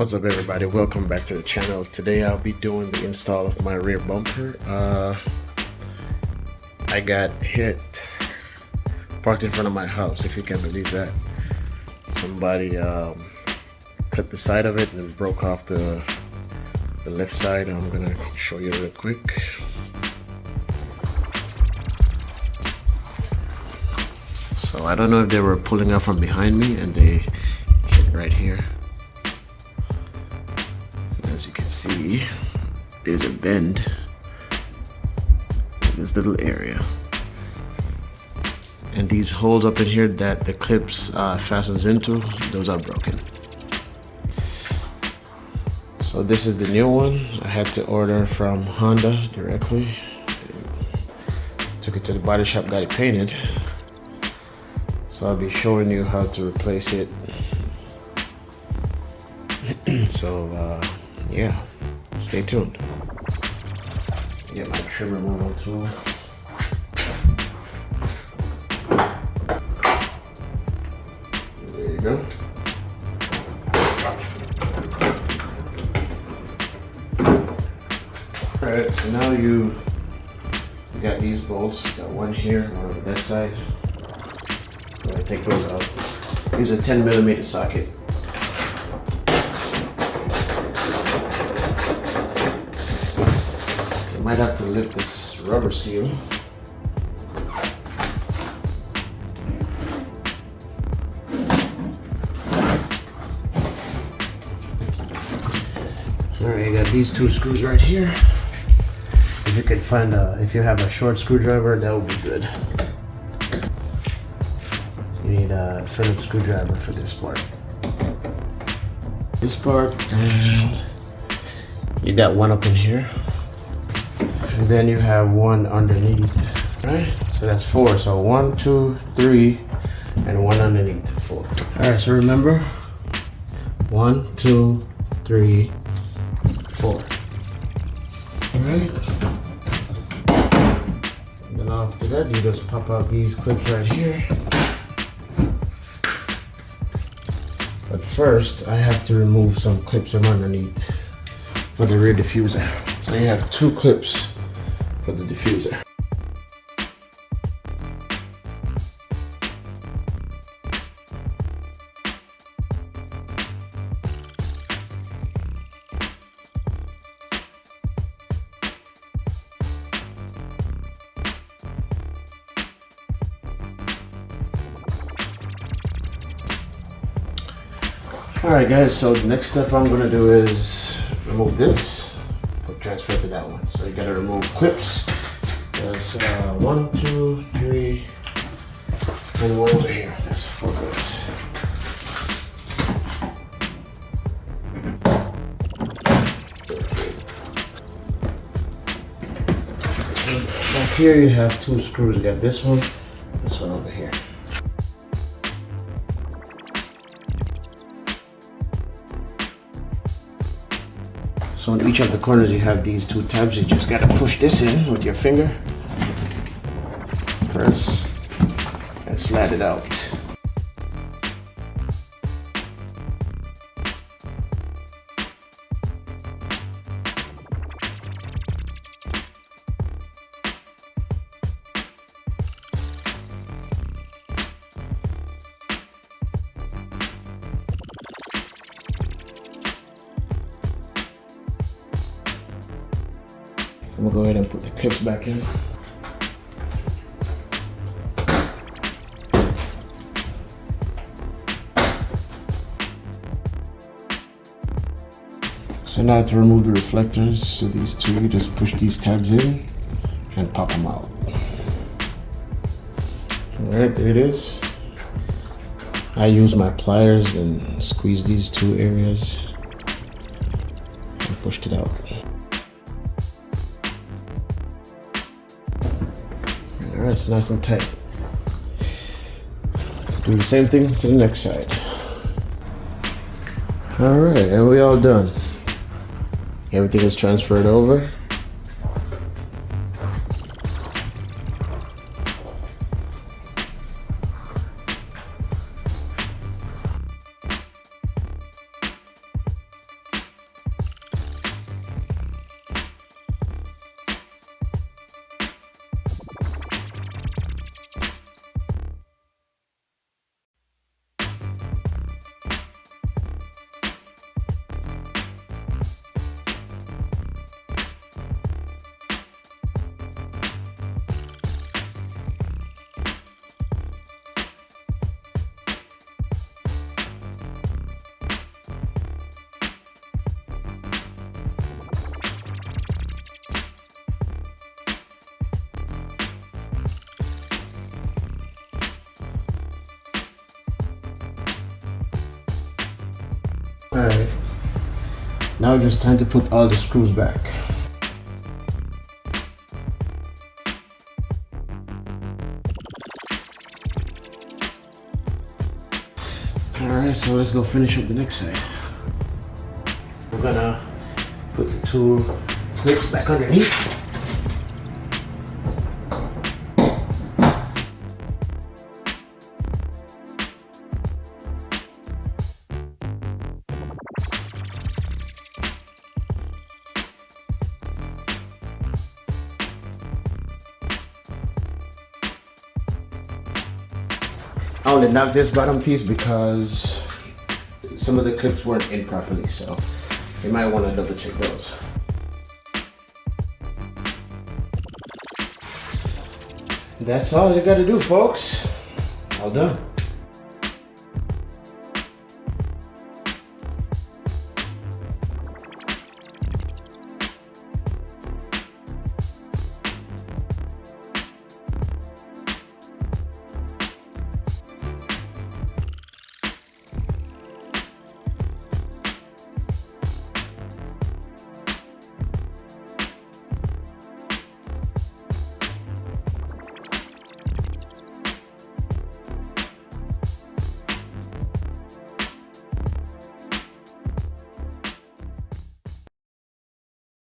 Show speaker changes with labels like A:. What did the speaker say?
A: What's up everybody, welcome back to the channel. Today I'll be doing the install of my rear bumper. I got hit parked in front of my house, if you can believe that. Somebody clipped the side of it and broke off the left side. I'm gonna show you real quick. So I don't know if they were pulling up from behind me and they hit right here. As you can see, there's a bend in this little area, and these holes up in here that the clips fastens into, those are broken. So this is the new one. I had to order from Honda directly. Took it to the body shop, got it painted. So I'll be showing you how to replace it. So yeah, stay tuned. Get my trim removal tool. There you go. Alright, so now you got these bolts. Got one here, one on that side. I'm gonna take those out. Use a 10mm socket. Might have to lift this rubber seal. Alright, you got these two screws right here. If you can find if you have a short screwdriver, that would be good. You need a Phillips screwdriver for this part. This part, and you got one up in here. And then you have one underneath, right? So that's 4. So 1, 2, 3, and one underneath, 4. All right, so remember, 1, 2, 3, 4. All right. And then after that, you just pop out these clips right here. But first, I have to remove some clips from underneath for the rear diffuser. So you have 2 clips for the diffuser. Alright guys, so the next step I'm going to do is remove this, transfer to that one. So you got to remove clips. There's 1, 2, 3, and one over here. That's 4 clips. So back here you have 2 screws. You got this one over here. So in each of the corners you have these 2 tabs. You just gotta push this in with your finger. Press and slide it out. I'm gonna go ahead and put the clips back in. So now to remove the reflectors, so these 2, you just push these tabs in and pop them out. Alright, there it is. I use my pliers and squeeze these 2 areas and pushed it out. Alright, it's nice and tight. Do the same thing to the next side. Alright, and we all done. Everything is transferred over. Alright. Now it's just time to put all the screws back. Alright, so let's go finish up the next side. We're gonna put the two clips back underneath. I only knocked this bottom piece because some of the clips weren't in properly, so you might want to double check those. That's all you gotta do, folks. All done.